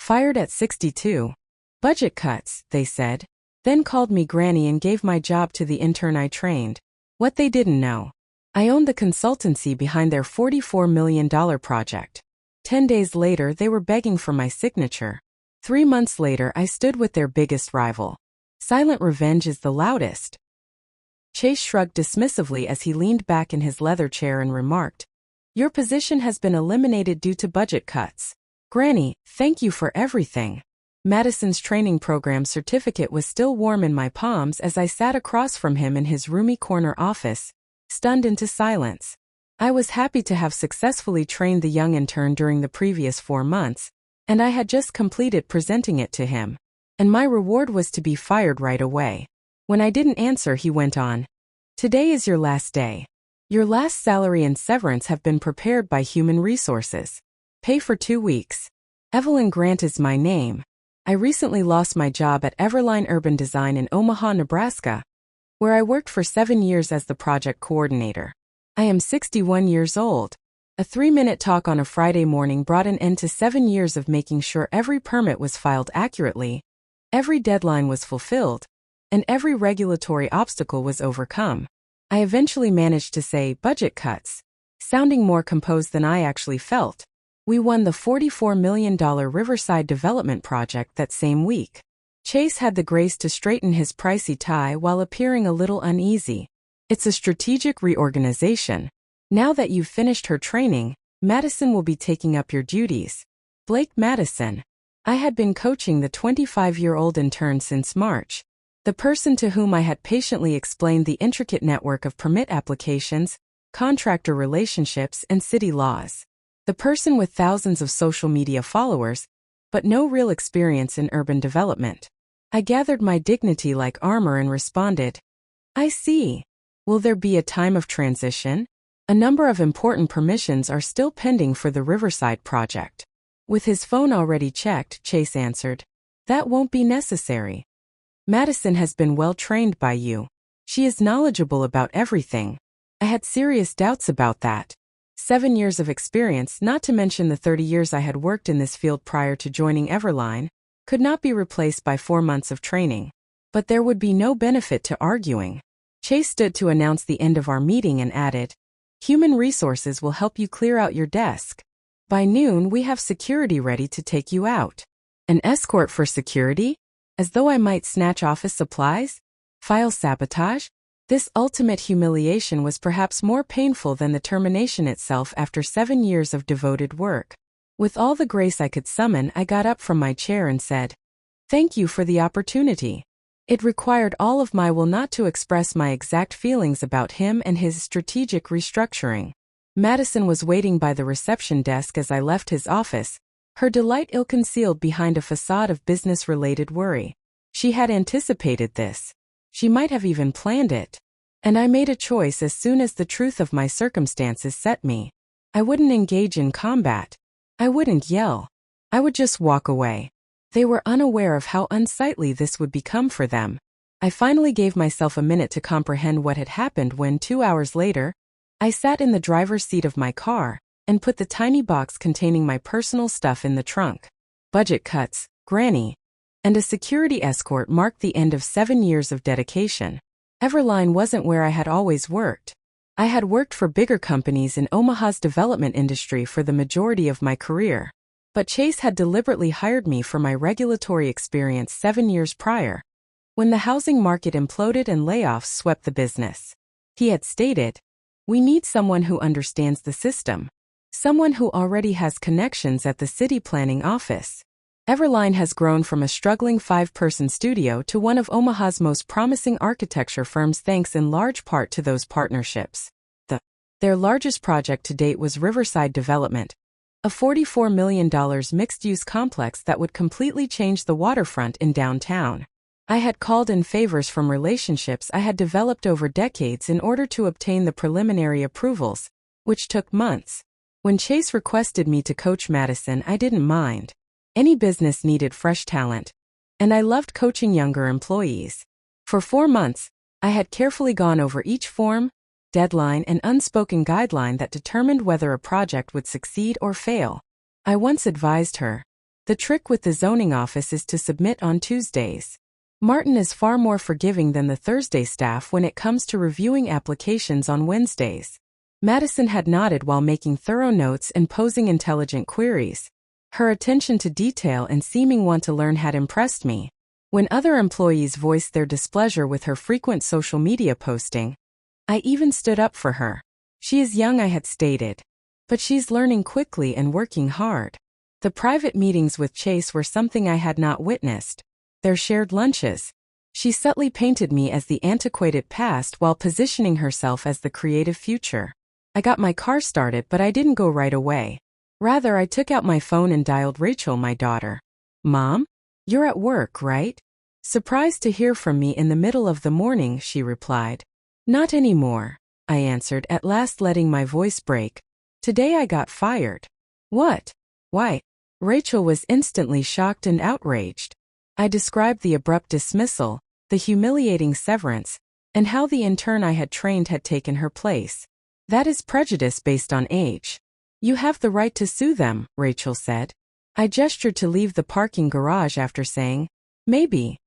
Fired at 62. Budget cuts, they said. Then called me granny and gave my job to the intern I trained. What they didn't know. I owned the consultancy behind their $44 million project. 10 days later, they were begging for my signature. 3 months later, I stood with their biggest rival. Silent revenge is the loudest. Chase shrugged dismissively as he leaned back in his leather chair and remarked, "Your position has been eliminated due to budget cuts. Granny, thank you for everything." Madison's training program certificate was still warm in my palms as I sat across from him in his roomy corner office, stunned into silence. I was happy to have successfully trained the young intern during the previous 4 months, and I had just completed presenting it to him. And my reward was to be fired right away. When I didn't answer, he went on, "Today is your last day. Your last salary and severance have been prepared by Human Resources. Pay for 2 weeks. Evelyn Grant is my name. I recently lost my job at Everline Urban Design in Omaha, Nebraska, where I worked for 7 years as the project coordinator. I am 61 years old. A 3-minute talk on a Friday morning brought an end to 7 years of making sure every permit was filed accurately, every deadline was fulfilled, and every regulatory obstacle was overcome. I eventually managed to say budget cuts, sounding more composed than I actually felt. We won the $44 million Riverside development project that same week. Chase had the grace to straighten his pricey tie while appearing a little uneasy. It's a strategic reorganization. Now that you've finished her training, Madison will be taking up your duties. Blake Madison. I had been coaching the 25-year-old intern since March. The person to whom I had patiently explained the intricate network of permit applications, contractor relationships, and city laws. The person with thousands of social media followers, but no real experience in urban development. I gathered my dignity like armor and responded, "I see. Will there be a time of transition? A number of important permissions are still pending for the Riverside project." With his phone already checked, Chase answered, "That won't be necessary. Madison has been well trained by you. She is knowledgeable about everything." I had serious doubts about that. 7 years of experience, not to mention the 30 years I had worked in this field prior to joining Everline, could not be replaced by 4 months of training. But there would be no benefit to arguing. Chase stood to announce the end of our meeting and added, "Human Resources will help you clear out your desk. By noon, we have security ready to take you out." An escort for security? As though I might snatch office supplies? File sabotage? This ultimate humiliation was perhaps more painful than the termination itself after 7 years of devoted work. With all the grace I could summon, I got up from my chair and said, "Thank you for the opportunity." It required all of my will not to express my exact feelings about him and his strategic restructuring. Madison was waiting by the reception desk as I left his office, her delight ill-concealed behind a facade of business-related worry. She had anticipated this. She might have even planned it. And I made a choice as soon as the truth of my circumstances set me. I wouldn't engage in combat. I wouldn't yell. I would just walk away. They were unaware of how unsightly this would become for them. I finally gave myself a minute to comprehend what had happened when 2 hours later, I sat in the driver's seat of my car and put the tiny box containing my personal stuff in the trunk. Budget cuts, granny, and a security escort marked the end of 7 years of dedication. Everline wasn't where I had always worked. I had worked for bigger companies in Omaha's development industry for the majority of my career. But Chase had deliberately hired me for my regulatory experience 7 years prior, when the housing market imploded and layoffs swept the business. He had stated, "We need someone who understands the system. Someone who already has connections at the city planning office." Everline has grown from a struggling 5-person studio to one of Omaha's most promising architecture firms thanks in large part to those partnerships. Their largest project to date was Riverside Development, a $44 million mixed-use complex that would completely change the waterfront in downtown. I had called in favors from relationships I had developed over decades in order to obtain the preliminary approvals, which took months. When Chase requested me to coach Madison, I didn't mind. Any business needed fresh talent, and I loved coaching younger employees. For 4 months, I had carefully gone over each form, deadline, and unspoken guideline that determined whether a project would succeed or fail. I once advised her, The trick with the zoning office is to submit on Tuesdays. Martin is far more forgiving than the Thursday staff when it comes to reviewing applications on Wednesdays. Madison had nodded while making thorough notes and posing intelligent queries. Her attention to detail and seeming want to learn had impressed me. When other employees voiced their displeasure with her frequent social media posting, I even stood up for her. She is young, I had stated. But she's learning quickly and working hard. The private meetings with Chase were something I had not witnessed. Their shared lunches. She subtly painted me as the antiquated past while positioning herself as the creative future. I got my car started, but I didn't go right away. Rather, I took out my phone and dialed Rachel, my daughter. "Mom? You're at work, right?" Surprised to hear from me in the middle of the morning, she replied. "Not anymore," I answered, at last letting my voice break. "Today I got fired." "What? Why?" Rachel was instantly shocked and outraged. I described the abrupt dismissal, the humiliating severance, and how the intern I had trained had taken her place. "That is prejudice based on age. You have the right to sue them," Rachel said. I gestured to leave the parking garage after saying, "Maybe.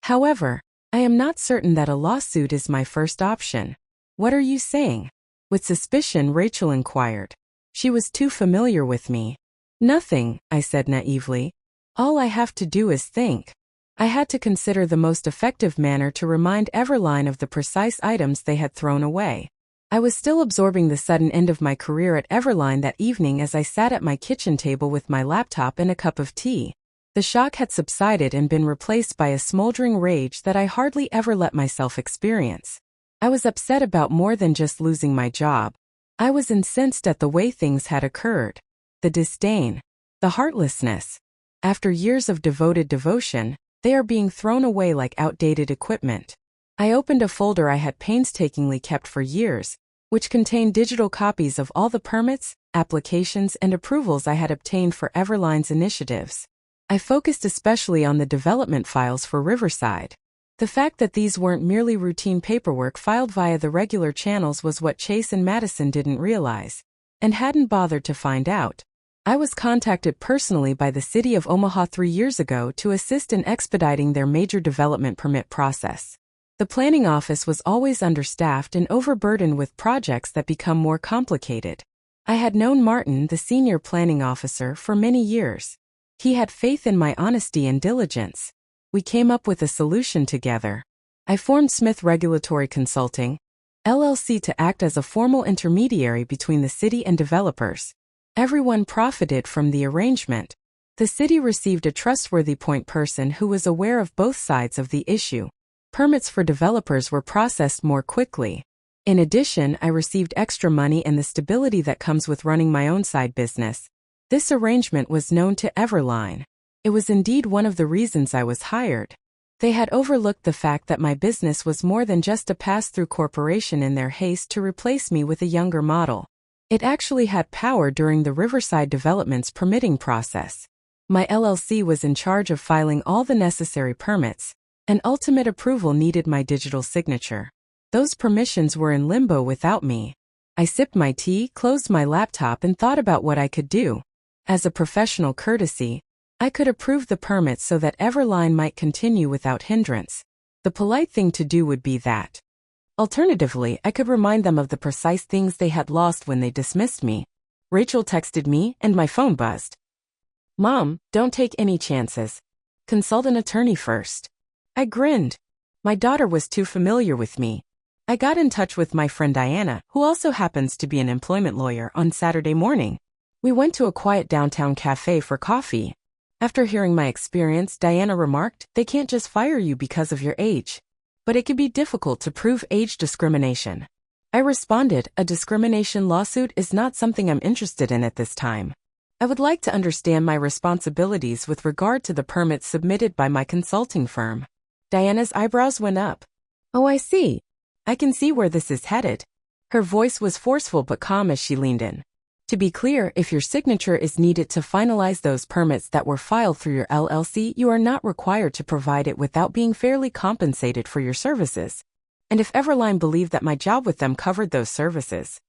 However, I am not certain that a lawsuit is my first option." "What are you saying?" With suspicion, Rachel inquired. She was too familiar with me. "Nothing," I said naively. "All I have to do is think." I had to consider the most effective manner to remind Everline of the precise items they had thrown away. I was still absorbing the sudden end of my career at Everline that evening as I sat at my kitchen table with my laptop and a cup of tea. The shock had subsided and been replaced by a smoldering rage that I hardly ever let myself experience. I was upset about more than just losing my job. I was incensed at the way things had occurred. The disdain. The heartlessness. After years of devoted devotion, they are being thrown away like outdated equipment. I opened a folder I had painstakingly kept for years, which contained digital copies of all the permits, applications, and approvals I had obtained for Everline's initiatives. I focused especially on the development files for Riverside. The fact that these weren't merely routine paperwork filed via the regular channels was what Chase and Madison didn't realize, and hadn't bothered to find out. I was contacted personally by the City of Omaha 3 years ago to assist in expediting their major development permit process. The planning office was always understaffed and overburdened with projects that become more complicated. I had known Martin, the senior planning officer, for many years. He had faith in my honesty and diligence. We came up with a solution together. I formed Smith Regulatory Consulting, LLC, to act as a formal intermediary between the city and developers. Everyone profited from the arrangement. The city received a trustworthy point person who was aware of both sides of the issue. Permits for developers were processed more quickly. In addition, I received extra money and the stability that comes with running my own side business. This arrangement was known to Everline. It was indeed one of the reasons I was hired. They had overlooked the fact that my business was more than just a pass-through corporation in their haste to replace me with a younger model. It actually had power during the Riverside Development's permitting process. My LLC was in charge of filing all the necessary permits, and ultimate approval needed my digital signature. Those permissions were in limbo without me. I sipped my tea, closed my laptop, and thought about what I could do. As a professional courtesy, I could approve the permits so that Everline might continue without hindrance. The polite thing to do would be that. Alternatively, I could remind them of the precise things they had lost when they dismissed me. Rachel texted me, and my phone buzzed. "Mom, don't take any chances. Consult an attorney first." I grinned. My daughter was too familiar with me. I got in touch with my friend Diana, who also happens to be an employment lawyer, on Saturday morning. We went to a quiet downtown cafe for coffee. After hearing my experience, Diana remarked, "They can't just fire you because of your age. But it could be difficult to prove age discrimination." I responded, "A discrimination lawsuit is not something I'm interested in at this time. I would like to understand my responsibilities with regard to the permits submitted by my consulting firm." Diana's eyebrows went up. "Oh, I see. I can see where this is headed." Her voice was forceful but calm as she leaned in. "To be clear, if your signature is needed to finalize those permits that were filed through your LLC, you are not required to provide it without being fairly compensated for your services. And if Everline believed that my job with them covered those services."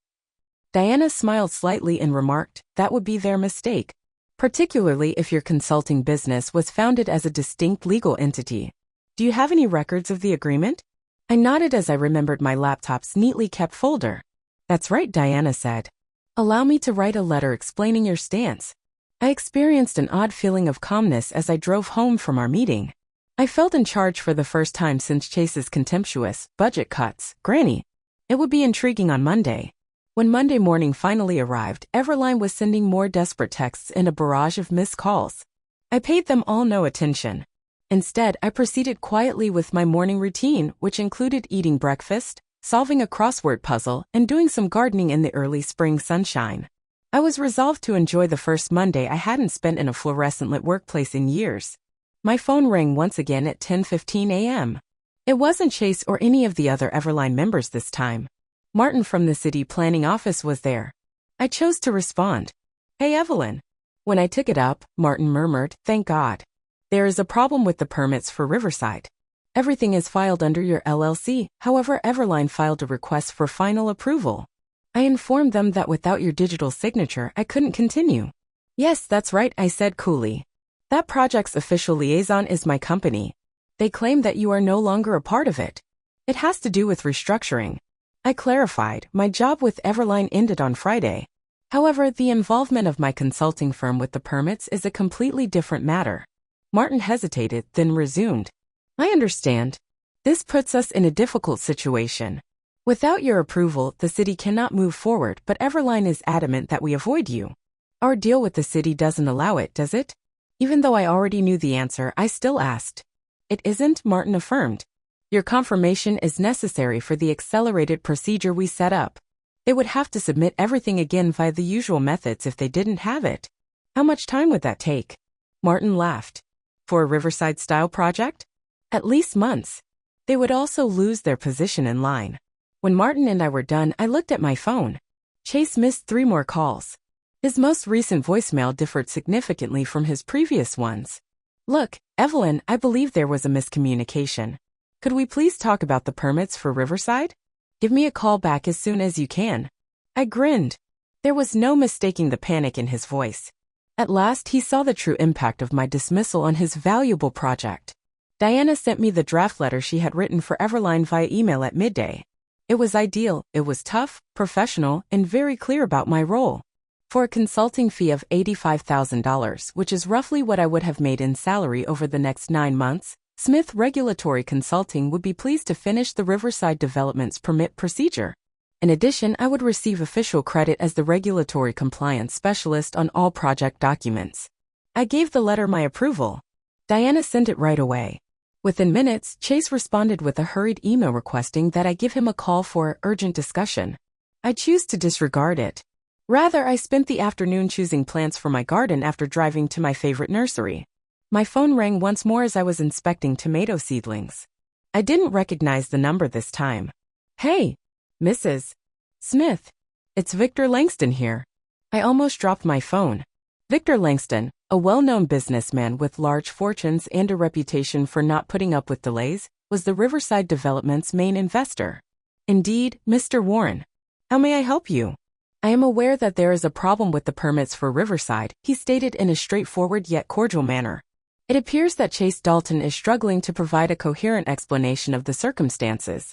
Diana smiled slightly and remarked, "That would be their mistake." particularly if your consulting business was founded as a distinct legal entity. Do you have any records of the agreement? I nodded as I remembered my laptop's neatly kept folder. That's right, Diana said. Allow me to write a letter explaining your stance. I experienced an odd feeling of calmness as I drove home from our meeting. I felt in charge for the first time since Chase's contemptuous budget cuts. Granny. It would be intriguing on Monday. When Monday morning finally arrived, Everline was sending more desperate texts in a barrage of missed calls. I paid them all no attention. Instead, I proceeded quietly with my morning routine, which included eating breakfast, solving a crossword puzzle, and doing some gardening in the early spring sunshine. I was resolved to enjoy the first Monday I hadn't spent in a fluorescent-lit workplace in years. My phone rang once again at 10:15 a.m. It wasn't Chase or any of the other Everline members this time. Martin from the city planning office was there. I chose to respond. Hey, Evelyn. When I took it up, Martin murmured, thank God. There is a problem with the permits for Riverside. Everything is filed under your LLC, however Everline filed a request for final approval. I informed them that without your digital signature I couldn't continue. Yes, that's right, I said coolly. That project's official liaison is my company. They claim that you are no longer a part of it. It has to do with restructuring. I clarified, my job with Everline ended on Friday. However, the involvement of my consulting firm with the permits is a completely different matter. Martin hesitated, then resumed. I understand. This puts us in a difficult situation. Without your approval, the city cannot move forward, but Everline is adamant that we avoid you. Our deal with the city doesn't allow it, does it? Even though I already knew the answer, I still asked. It isn't, Martin affirmed. Your confirmation is necessary for the accelerated procedure we set up. They would have to submit everything again via the usual methods if they didn't have it. How much time would that take? Martin laughed. For a Riverside-style project? At least months. They would also lose their position in line. When Martin and I were done, I looked at my phone. Chase missed 3 more calls. His most recent voicemail differed significantly from his previous ones. Look, Evelyn, I believe there was a miscommunication. Could we please talk about the permits for Riverside? Give me a call back as soon as you can. I grinned. There was no mistaking the panic in his voice. At last, he saw the true impact of my dismissal on his valuable project. Diana sent me the draft letter she had written for Everline via email at midday. It was ideal, it was tough, professional, and very clear about my role. For a consulting fee of $85,000, which is roughly what I would have made in salary over the next 9 months, Smith Regulatory Consulting would be pleased to finish the Riverside Development's permit procedure. In addition, I would receive official credit as the regulatory compliance specialist on all project documents. I gave the letter my approval. Diana sent it right away. Within minutes, Chase responded with a hurried email requesting that I give him a call for urgent discussion. I choose to disregard it. Rather, I spent the afternoon choosing plants for my garden after driving to my favorite nursery. My phone rang once more as I was inspecting tomato seedlings. I didn't recognize the number this time. Hey, Mrs. Smith. It's Victor Langston here. I almost dropped my phone. Victor Langston, a well-known businessman with large fortunes and a reputation for not putting up with delays, was the Riverside Development's main investor. Indeed, Mr. Warren. How may I help you? I am aware that there is a problem with the permits for Riverside, he stated in a straightforward yet cordial manner. It appears that Chase Dalton is struggling to provide a coherent explanation of the circumstances.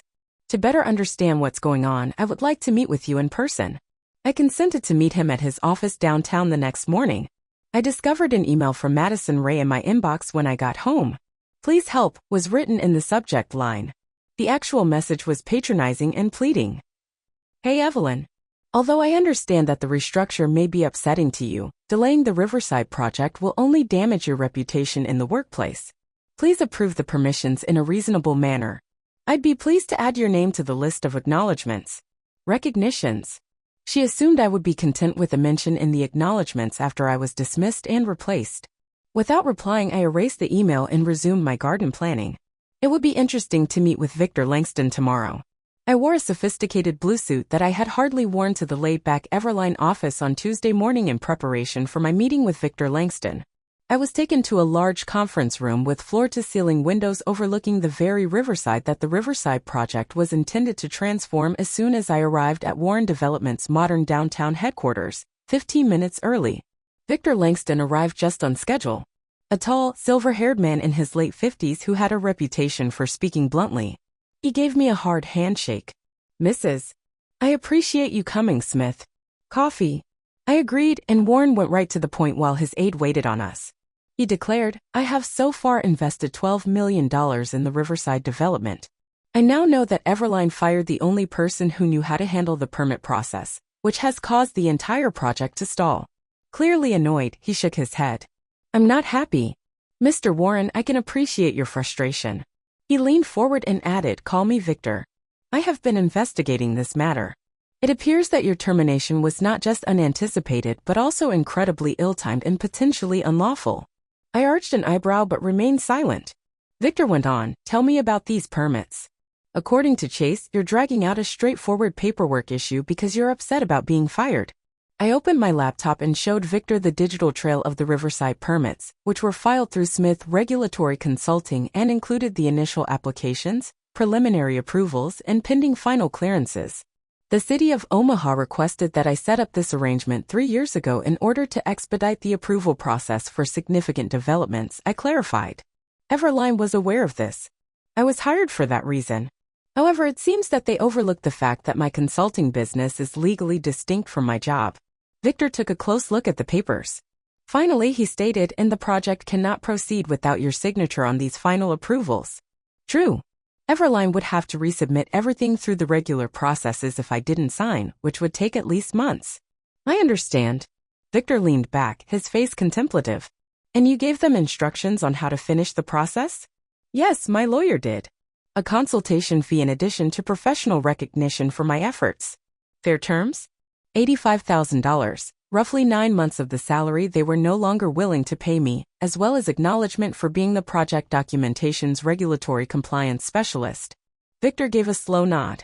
To better understand what's going on, I would like to meet with you in person. I consented to meet him at his office downtown the next morning. I discovered an email from Madison Ray in my inbox when I got home. Please help was written in the subject line. The actual message was patronizing and pleading. Hey Evelyn. Although I understand that the restructure may be upsetting to you, delaying the Riverside project will only damage your reputation in the workplace. Please approve the permissions in a reasonable manner. I'd be pleased to add your name to the list of acknowledgments. Recognitions. She assumed I would be content with a mention in the acknowledgments after I was dismissed and replaced. Without replying, I erased the email and resumed my garden planning. It would be interesting to meet with Victor Langston tomorrow. I wore a sophisticated blue suit that I had hardly worn to the laid-back Everline office on Tuesday morning in preparation for my meeting with Victor Langston. I was taken to a large conference room with floor-to-ceiling windows overlooking the very riverside that the Riverside project was intended to transform as soon as I arrived at Warren Development's modern downtown headquarters, 15 minutes early. Victor Langston arrived just on schedule. A tall, silver-haired man in his late 50s who had a reputation for speaking bluntly. He gave me a hard handshake. "Mrs. I appreciate you coming, Smith. Coffee." I agreed, and Warren went right to the point while his aide waited on us. He declared, "I have so far invested $12 million in the Riverside development. I now know that Everline fired the only person who knew how to handle the permit process, which has caused the entire project to stall." Clearly annoyed, he shook his head. "I'm not happy. Mr. Warren, I can appreciate your frustration." He leaned forward and added, "Call me Victor. I have been investigating this matter. It appears that your termination was not just unanticipated but also incredibly ill-timed and potentially unlawful." I arched an eyebrow but remained silent. Victor went on, "Tell me about these permits. According to Chase, you're dragging out a straightforward paperwork issue because you're upset about being fired." I opened my laptop and showed Victor the digital trail of the Riverside permits, which were filed through Smith Regulatory Consulting and included the initial applications, preliminary approvals, and pending final clearances. The city of Omaha requested that I set up this arrangement 3 years ago in order to expedite the approval process for significant developments, I clarified. Everline was aware of this. I was hired for that reason. However, it seems that they overlooked the fact that my consulting business is legally distinct from my job. Victor took a close look at the papers. Finally, he stated, "And the project cannot proceed without your signature on these final approvals." True. Everline would have to resubmit everything through the regular processes if I didn't sign, which would take at least months. I understand. Victor leaned back, his face contemplative. "And you gave them instructions on how to finish the process?" "Yes, my lawyer did. A consultation fee in addition to professional recognition for my efforts." "Fair terms?" $85,000, roughly 9 months of the salary they were no longer willing to pay me, as well as acknowledgement for being the project documentation's regulatory compliance specialist. Victor gave a slow nod.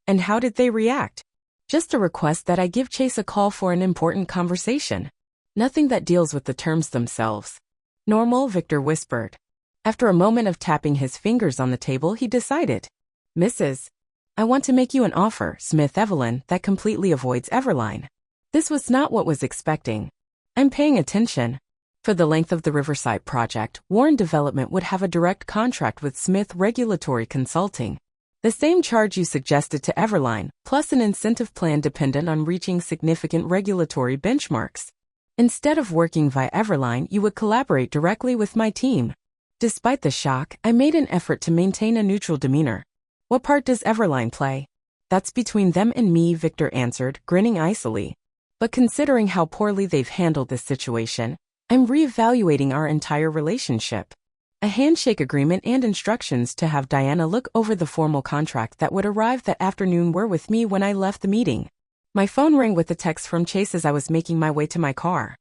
"And how did they react?" "Just a request that I give Chase a call for an important conversation. Nothing that deals with the terms themselves." "Normal," Victor whispered. After a moment of tapping his fingers on the table, he decided, "Mrs. I want to make you an offer, Smith Evelyn, that completely avoids Everline." This was not what was expecting. "I'm paying attention. For the length of the Riverside project, Warren Development would have a direct contract with Smith Regulatory Consulting. The same charge you suggested to Everline, plus an incentive plan dependent on reaching significant regulatory benchmarks. Instead of working via Everline, you would collaborate directly with my team." Despite the shock, I made an effort to maintain a neutral demeanor. "What part does Everline play?" "That's between them and me," Victor answered, grinning icily. "But considering how poorly they've handled this situation, I'm reevaluating our entire relationship." A handshake agreement and instructions to have Diana look over the formal contract that would arrive that afternoon were with me when I left the meeting. My phone rang with a text from Chase as I was making my way to my car.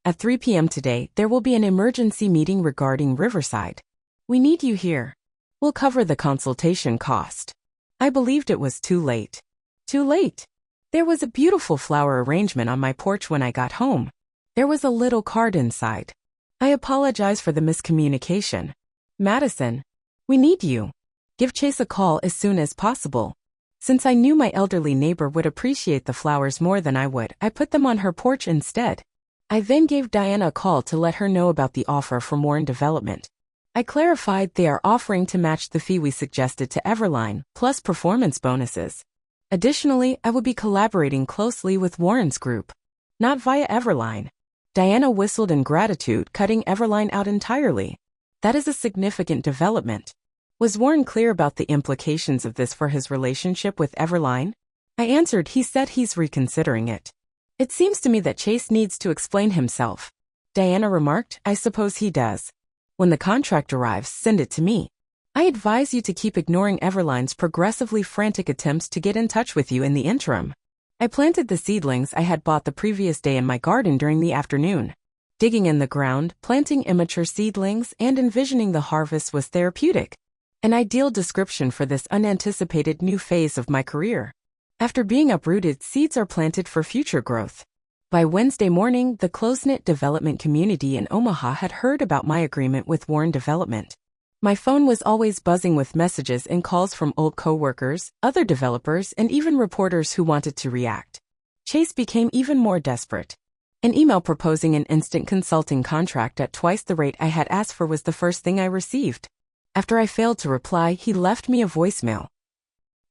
"At 3 p.m. today, there will be an emergency meeting regarding Riverside. We need you here. We'll cover the consultation cost." I believed it was too late. Too late. There was a beautiful flower arrangement on my porch when I got home. There was a little card inside. "I apologize for the miscommunication. Madison, we need you. Give Chase a call as soon as possible." Since I knew my elderly neighbor would appreciate the flowers more than I would, I put them on her porch instead. I then gave Diana a call to let her know about the offer from Warren Development. I clarified they are offering to match the fee we suggested to Everline, plus performance bonuses. Additionally, I would be collaborating closely with Warren's group, not via Everline. Diana whistled in gratitude, cutting Everline out entirely. That is a significant development. Was Warren clear about the implications of this for his relationship with Everline? I answered he said he's reconsidering it. "It seems to me that Chase needs to explain himself." Diana remarked, "I suppose he does. When the contract arrives, send it to me. I advise you to keep ignoring Everline's progressively frantic attempts to get in touch with you in the interim." I planted the seedlings I had bought the previous day in my garden during the afternoon. Digging in the ground, planting immature seedlings, and envisioning the harvest was therapeutic. An ideal description for this unanticipated new phase of my career. After being uprooted, seeds are planted for future growth. By Wednesday morning, the close-knit development community in Omaha had heard about my agreement with Warren Development. My phone was always buzzing with messages and calls from old coworkers, other developers, and even reporters who wanted to react. Chase became even more desperate. An email proposing an instant consulting contract at twice the rate I had asked for was the first thing I received. After I failed to reply, he left me a voicemail.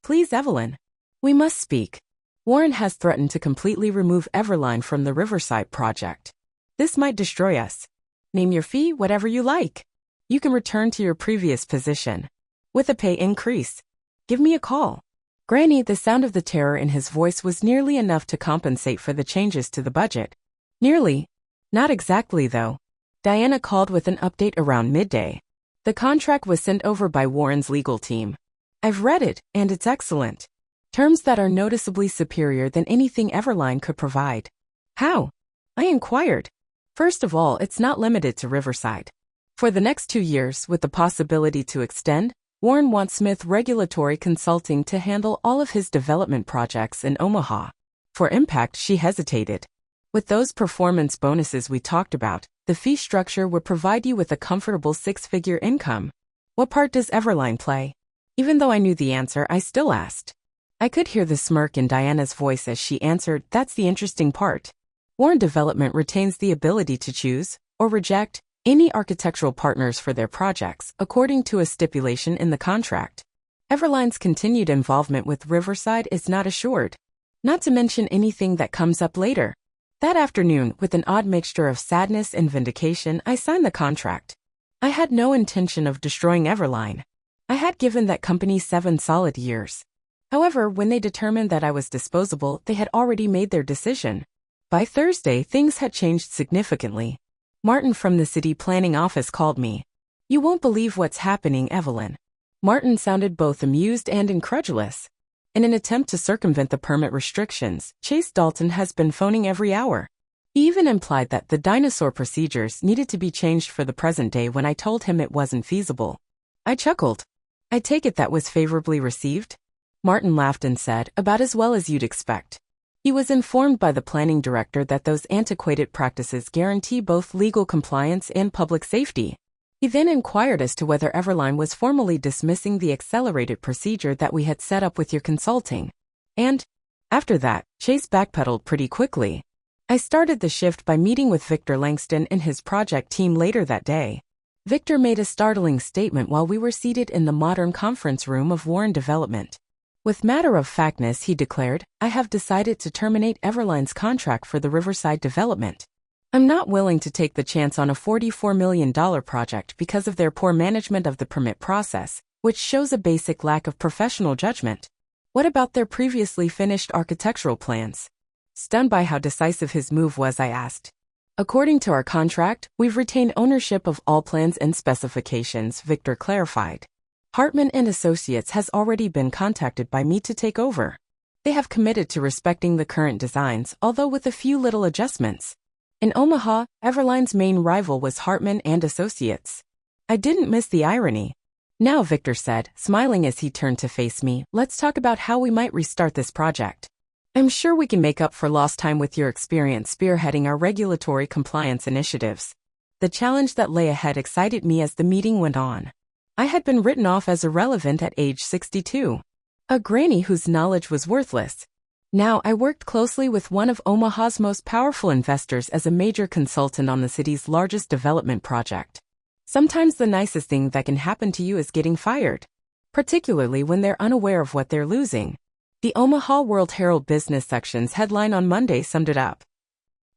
Please, Evelyn. We must speak. Warren has threatened to completely remove Everline from the Riverside project. This might destroy us. Name your fee whatever you like. You can return to your previous position. With a pay increase. Give me a call. Granny, the sound of the terror in his voice was nearly enough to compensate for the changes to the budget. Nearly. Not exactly, though. Diana called with an update around midday. The contract was sent over by Warren's legal team. I've read it, and it's excellent. Terms that are noticeably superior than anything Everline could provide. How? I inquired. First of all, it's not limited to Riverside. For the next 2 years, with the possibility to extend, Warren wants Smith Regulatory Consulting to handle all of his development projects in Omaha. For impact, she hesitated. With those performance bonuses we talked about, the fee structure would provide you with a comfortable 6-figure income. What part does Everline play? Even though I knew the answer, I still asked. I could hear the smirk in Diana's voice as she answered, that's the interesting part. Warren Development retains the ability to choose, or reject, any architectural partners for their projects, according to a stipulation in the contract. Everline's continued involvement with Riverside is not assured. Not to mention anything that comes up later. That afternoon, with an odd mixture of sadness and vindication, I signed the contract. I had no intention of destroying Everline. I had given that company 7 solid years. However, when they determined that I was disposable, they had already made their decision. By Thursday, things had changed significantly. Martin from the city planning office called me. You won't believe what's happening, Evelyn. Martin sounded both amused and incredulous. In an attempt to circumvent the permit restrictions, Chase Dalton has been phoning every hour. He even implied that the dinosaur procedures needed to be changed for the present day when I told him it wasn't feasible. I chuckled. I take it that was favorably received? Martin laughed and said, about as well as you'd expect. He was informed by the planning director that those antiquated practices guarantee both legal compliance and public safety. He then inquired as to whether Everline was formally dismissing the accelerated procedure that we had set up with your consulting. And, after that, Chase backpedaled pretty quickly. I started the shift by meeting with Victor Langston and his project team later that day. Victor made a startling statement while we were seated in the modern conference room of Warren Development. With matter-of-factness, he declared, I have decided to terminate Everline's contract for the Riverside development. I'm not willing to take the chance on a $44 million project because of their poor management of the permit process, which shows a basic lack of professional judgment. What about their previously finished architectural plans? Stunned by how decisive his move was, I asked. According to our contract, we've retained ownership of all plans and specifications, Victor clarified. Hartman and Associates has already been contacted by me to take over. They have committed to respecting the current designs, although with a few little adjustments. In Omaha, Everline's main rival was Hartman and Associates. I didn't miss the irony. Now, Victor said, smiling as he turned to face me, let's talk about how we might restart this project. I'm sure we can make up for lost time with your experience spearheading our regulatory compliance initiatives. The challenge that lay ahead excited me as the meeting went on. I had been written off as irrelevant at age 62. A granny whose knowledge was worthless. Now I worked closely with one of Omaha's most powerful investors as a major consultant on the city's largest development project. Sometimes the nicest thing that can happen to you is getting fired, particularly when they're unaware of what they're losing. The Omaha World Herald business section's headline on Monday summed it up.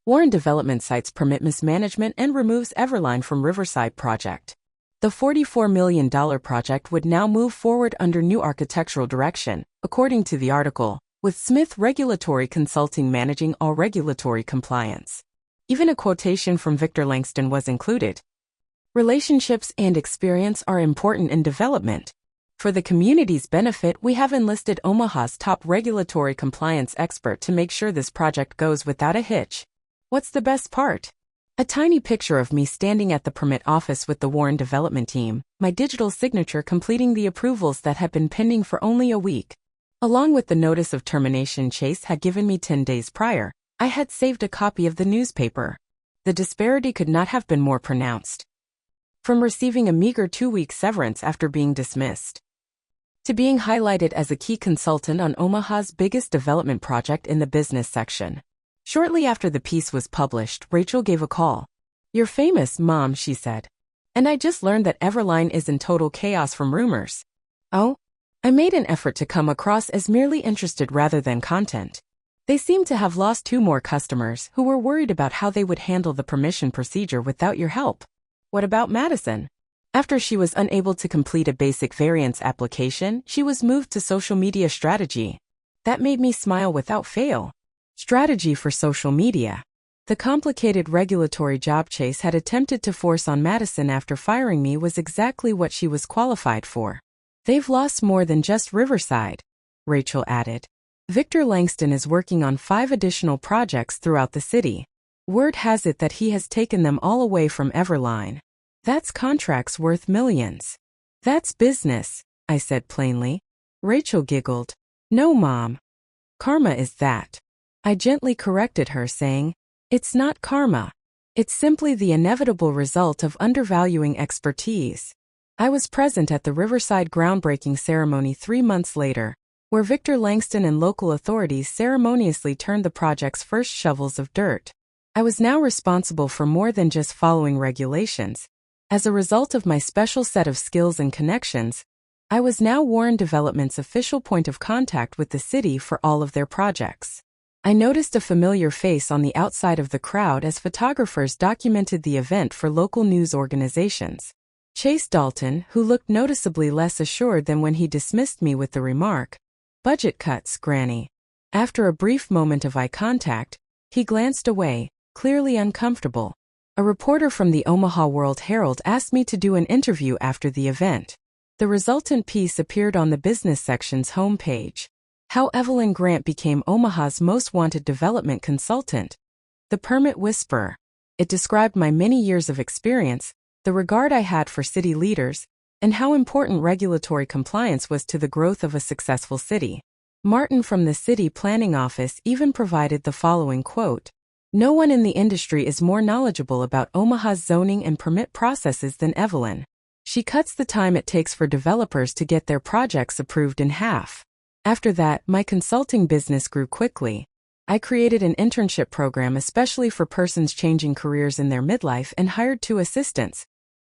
Warren Development cites permit mismanagement and removes Everline from Riverside project. The $44 million project would now move forward under new architectural direction, according to the article, with Smith Regulatory Consulting managing all regulatory compliance. Even a quotation from Victor Langston was included. Relationships and experience are important in development. For the community's benefit, we have enlisted Omaha's top regulatory compliance expert to make sure this project goes without a hitch. What's the best part? A tiny picture of me standing at the permit office with the Warren Development team, my digital signature completing the approvals that had been pending for only a week. Along with the notice of termination Chase had given me 10 days prior, I had saved a copy of the newspaper. The disparity could not have been more pronounced. From receiving a meager 2-week severance after being dismissed, to being highlighted as a key consultant on Omaha's biggest development project in the business section. Shortly after the piece was published, Rachel gave a call. "You're famous, Mom," she said. "And I just learned that Everline is in total chaos from rumors." Oh? I made an effort to come across as merely interested rather than content. They seemed to have lost 2 more customers who were worried about how they would handle the permission procedure without your help. What about Madison? After she was unable to complete a basic variance application, she was moved to social media strategy. That made me smile without fail. Strategy for social media. The complicated regulatory job Chase had attempted to force on Madison after firing me was exactly what she was qualified for. "They've lost more than just Riverside," Rachel added. "Victor Langston is working on 5 additional projects throughout the city. Word has it that he has taken them all away from Everline. That's contracts worth millions." "That's business," I said plainly. Rachel giggled. "No, Mom. Karma is that." I gently corrected her, saying, "It's not karma. It's simply the inevitable result of undervaluing expertise." I was present at the Riverside groundbreaking ceremony 3 months later, where Victor Langston and local authorities ceremoniously turned the project's first shovels of dirt. I was now responsible for more than just following regulations. As a result of my special set of skills and connections, I was now Warren Development's official point of contact with the city for all of their projects. I noticed a familiar face on the outside of the crowd as photographers documented the event for local news organizations. Chase Dalton, who looked noticeably less assured than when he dismissed me with the remark, "Budget cuts, Granny." After a brief moment of eye contact, he glanced away, clearly uncomfortable. A reporter from the Omaha World-Herald asked me to do an interview after the event. The resultant piece appeared on the business section's homepage. How Evelyn Grant became Omaha's most wanted development consultant. The Permit Whisperer. It described my many years of experience, the regard I had for city leaders, and how important regulatory compliance was to the growth of a successful city. Martin from the City Planning Office even provided the following quote: "No one in the industry is more knowledgeable about Omaha's zoning and permit processes than Evelyn. She cuts the time it takes for developers to get their projects approved in half." After that, my consulting business grew quickly. I created an internship program especially for persons changing careers in their midlife and hired 2 assistants,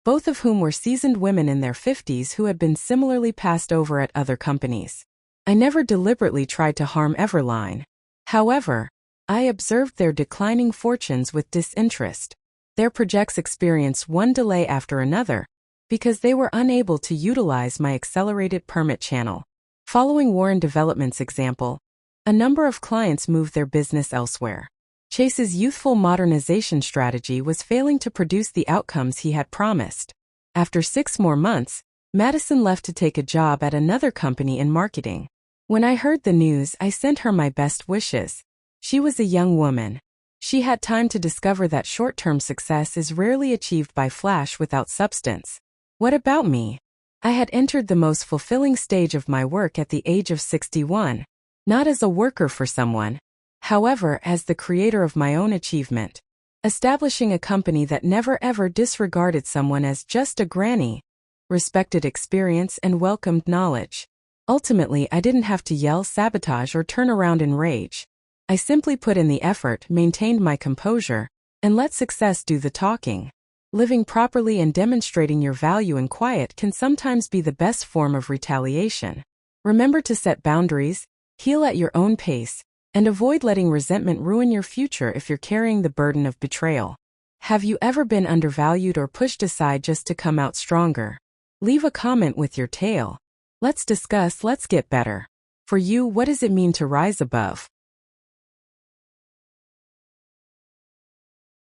both of whom were seasoned women in their 50s who had been similarly passed over at other companies. I never deliberately tried to harm Everline. However, I observed their declining fortunes with disinterest. Their projects experienced one delay after another because they were unable to utilize my accelerated permit channel. Following Warren Development's example, a number of clients moved their business elsewhere. Chase's youthful modernization strategy was failing to produce the outcomes he had promised. After 6 more months, Madison left to take a job at another company in marketing. When I heard the news, I sent her my best wishes. She was a young woman. She had time to discover that short-term success is rarely achieved by flash without substance. What about me? I had entered the most fulfilling stage of my work at the age of 61, not as a worker for someone, however, as the creator of my own achievement, establishing a company that never ever disregarded someone as just a granny, respected experience and welcomed knowledge. Ultimately, I didn't have to yell, sabotage, or turn around in rage. I simply put in the effort, maintained my composure, and let success do the talking. Living properly and demonstrating your value in quiet can sometimes be the best form of retaliation. Remember to set boundaries, heal at your own pace, and avoid letting resentment ruin your future if you're carrying the burden of betrayal. Have you ever been undervalued or pushed aside just to come out stronger? Leave a comment with your tale. Let's discuss, let's get better. For you, what does it mean to rise above?